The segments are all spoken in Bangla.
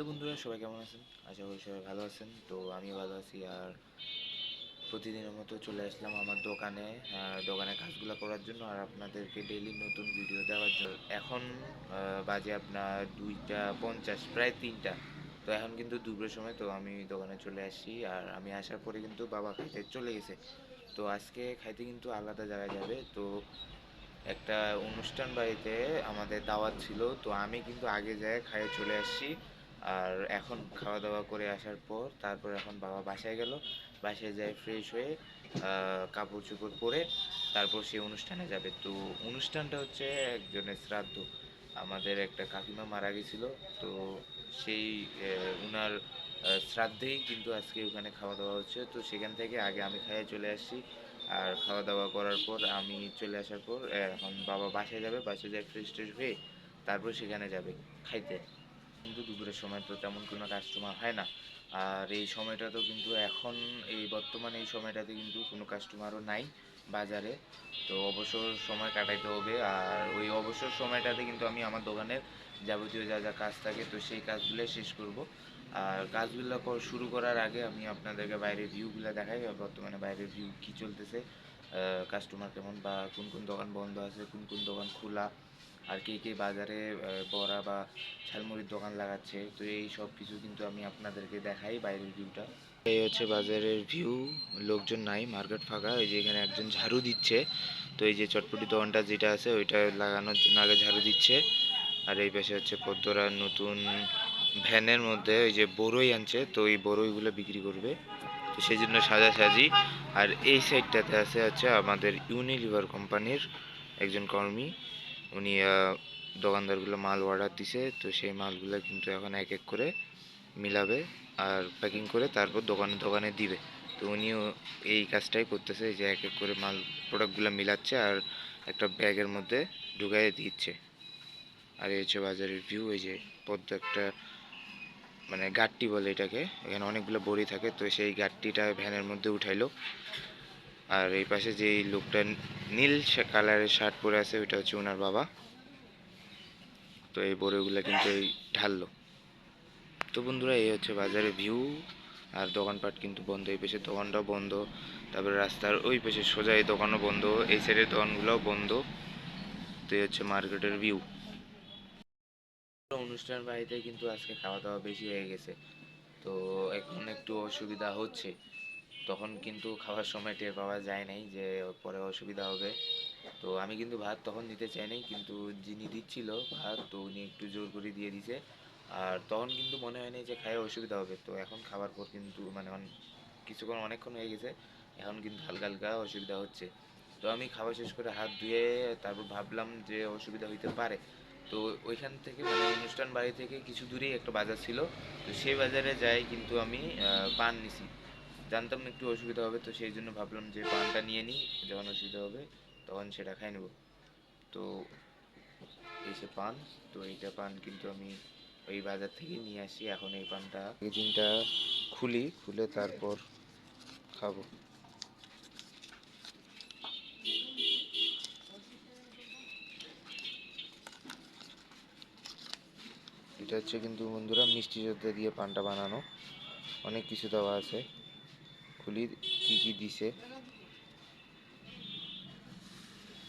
তো বন্ধুরা সবাই কেমন আছেন? আশা করি সবাই ভালো আছেন। তো আমিও ভালো আছি। আর প্রতিদিনের মতো চলে আসলাম আমার দোকানে, দোকানে কাজগুলো করার জন্য আর আপনাদেরকে ডেইলি নতুন ভিডিও দেওয়ার জন্য। এখন বাজে আপনার 2টা 50, প্রায় 3টা। তো এখন কিন্তু দুপুরের সময়, তো আমি দোকানে চলে আসছি। আর আমি আসার পরে কিন্তু বাবা খাইতে চলে গেছে। তো আজকে খাইতে কিন্তু আলাদা জায়গায় যাবে। তো একটা অনুষ্ঠান বাড়িতে আমাদের দাওয়াত ছিল, তো আমি কিন্তু আগে যাই খাইয়ে চলে আসছি। আর এখন খাওয়া দাওয়া করে আসার পর তারপর এখন বাবা বাসায় গেল। বাসায় যায় ফ্রেশ হয়ে কাপড় চোপড় পরে তারপর সে অনুষ্ঠানে যাবে। তো অনুষ্ঠানটা হচ্ছে একজনের শ্রাদ্ধ। আমাদের একটা কাকিমা মারা গেছিল। তো সেই উনার শ্রাদ্ধেই কিন্তু আজকে ওখানে খাওয়া দাওয়া হচ্ছে। তো সেখান থেকে আগে আমি খাইয়ে চলে আসছি। আর খাওয়া দাওয়া করার পর আমি চলে আসার পর এখন বাবা বাসায় যাবে, বাসায় যায় ফ্রেশ ট্রেশ হয়ে তারপর সেখানে যাবে খাইতে। কিন্তু দুপুরের সময় তো তেমন কোনো কাস্টমার হয় না। আর এই সময়টাতেও কিন্তু এখন এই বর্তমানে এই সময়টাতে কিন্তু কোনো কাস্টমারও নাই বাজারে। তো অবসর সময় কাটাইতে হবে। আর ওই অবসর সময়টাতে কিন্তু আমি আমার দোকানের যাবতীয় যা যা কাজ থাকে তো সেই কাজগুলো শেষ করব। আর কাজগুলো শুরু করার আগে আমি আপনাদেরকে বাইরের ভিউগুলো দেখাই। বর্তমানে বাইরের ভিউ কী চলতেছে, কাস্টমার কেমন, বা কোন কোন দোকান বন্ধ আছে, কোন কোন দোকান খোলা, আর কে কে বাজারে বড়া বা ঝালমুড়ির দোকান লাগাচ্ছে। তো এই সব কিছু কিন্তু আমি আপনাদেরকে দেখাই বাইরের ভিউটা। এই হচ্ছে বাজারের ভিউ। লোকজন নাই, মার্কেট ফাঁকা। এই যে এখানে একজন ঝাড়ু দিচ্ছে। তো এই যে চটপটি দোকানটা যেটা আছে ওইটা লাগানোর জন্য আগে ঝাড়ু দিচ্ছে। আর এই পাশে হচ্ছে পদ্মরার নতুন ভ্যানের মধ্যে ওই যে বড়ই আনছে, তো এই বড়ইগুলো বিক্রি করবে, তো সেই জন্য সাজাসাজি। আর এই সাইডটাতে আছে হচ্ছে আমাদের ইউনিলিভার কোম্পানির একজন কর্মী। উনি দোকানদারগুলো মাল অর্ডার দিছে, তো সেই মালগুলো কিন্তু এখন এক এক করে মিলাবে আর প্যাকিং করে তারপর দোকানে দোকানে দিবে। তো উনিও এই কাজটাই করতেছে, যে এক এক করে মাল প্রোডাক্টগুলো মিলাচ্ছে আর একটা ব্যাগের মধ্যে ঢুকাইয়ে দিচ্ছে। আর এই হচ্ছে বাজারের ভিউ। এই যে পদ্ম একটা, মানে গাট্টি বলে এটাকে, এখানে অনেকগুলো বড়ি থাকে, তো সেই গাট্টিটা ভ্যানের মধ্যে উঠাইলো। আর এই পাশে যে লোকটা নীল কালারের শার্ট পরে আছে ওইটা হচ্ছে ওনার বাবা। তো এই বড়িগুলো কিন্তু এই ঢাললো। তো বন্ধুরা এই হচ্ছে বাজারের ভিউ। আর দোকানপাট কিন্তু বন্ধ, এই পাশে দোকানটাও বন্ধ, তারপরে রাস্তার ওই পাশে সোজা এই দোকানও বন্ধ, এই সাইডের দোকানগুলোও বন্ধ। তো এই হচ্ছে মার্কেটের ভিউ। অনুষ্ঠান বাড়িতে কিন্তু আজকে খাওয়া দাওয়া বেশি হয়ে গেছে, তো এখন একটু অসুবিধা হচ্ছে। তখন কিন্তু খাওয়ার সময় টের পাওয়া যায় নাই যে পরে অসুবিধা হবে। তো আমি কিন্তু ভাত তখন দিতে চাই নাই, কিন্তু যিনি দিচ্ছিল ভাত, তো উনি একটু জোর করে দিয়ে দিছে। আর তখন কিন্তু মনে হয় নাই যে খায় অসুবিধা হবে। তো এখন খাওয়ার পর কিন্তু মানে কিছুক্ষণ অনেকক্ষণ হয়ে গেছে, এখন কিন্তু হালকা হালকা অসুবিধা হচ্ছে। তো আমি খাওয়া শেষ করে হাত ধুয়ে তারপর ভাবলাম যে অসুবিধা হইতে পারে। তো ওইখান থেকে মানে অনুষ্ঠান বাড়ি থেকে কিছু দূরেই একটা বাজার ছিল, তো সেই বাজারে যাই কিন্তু আমি পান নিছি। জানতাম না একটু অসুবিধা হবে, তো সেই জন্য ভাবলাম যে পানটা নিয়ে নিই, যখন অসুবিধা হবে তখন সেটা খাই নেব। তো এই সে পান। তো এইটা পান কিন্তু আমি ওই বাজার থেকে নিয়ে আসি। এখন এই পানটা প্যাকেজিংটা খুলি, খুলে তারপর খাবো। এটা হচ্ছে কিন্তু বন্ধুরা মিষ্টি জর্দা দিয়ে পানটা বানানো, অনেক কিছু দেওয়া আছে। খুলি কি কি দিছে।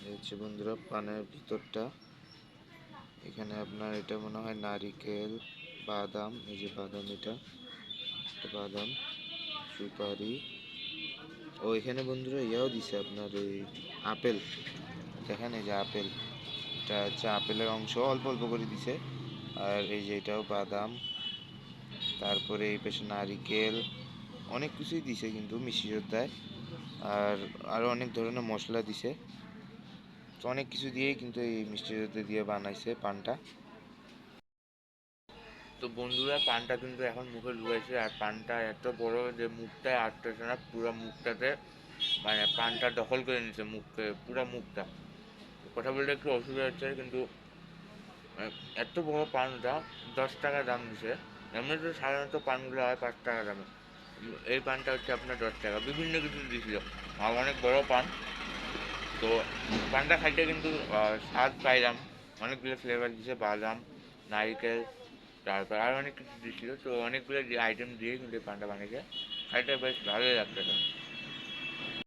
এই হচ্ছে বন্ধুরা পানের ভিতরটা। এখানে আপনার এটা মনে হয় নারিকেল, বাদাম, এই যে বাদাম, এটা বাদাম, সুপারি, ও এখানে বন্ধুরা ইয়াও দিছে আপনার এই আপেল। দেখেন এই যে আপেল, এটা হচ্ছে আপেলের অংশ অল্প অল্প করে দিছে। আর এই যে এটাও বাদাম, তারপরে এই পাশে নারিকেল, অনেক কিছুই দিছে কিন্তু মিষ্টি জর্দায়। আর আরও অনেক ধরনের মশলা দিছে। তো অনেক কিছু দিয়েই কিন্তু এই মিষ্টি জর্দা দিয়ে বানাইছে পানটা। তো বন্ধুরা পানটা কিন্তু এখন মুখে ঢুকেছে, আর পানটা এত বড় যে মুখটায় আটতেছে না, পুরো মুখটাতে মানে পানটা দখল করে নিচ্ছে মুখকে, পুরো মুখটা। কথা বলতে একটু অসুবিধা হচ্ছে, কিন্তু এত বড় পানটা 10 টাকা দাম দিছে। এমনিতে সাধারণত পানগুলো হয় 5 টাকা দামে, এই পানটা হচ্ছে আপনার 10 টাকা। বিভিন্ন কিছু দিছিল, আর অনেক বড় পান। তো পানটা খাইতে কিন্তু স্বাদ পাইলাম, অনেকগুলো ফ্লেভার দিছে, বাদাম, নারিকেল, তারপর আর অনেক কিছু দিয়েছিল, তো অনেকগুলো আইটেম দিয়ে কিন্তু এই পান্তা বানিয়েছে। খাইতে বেশ ভালোই লাগতেছে।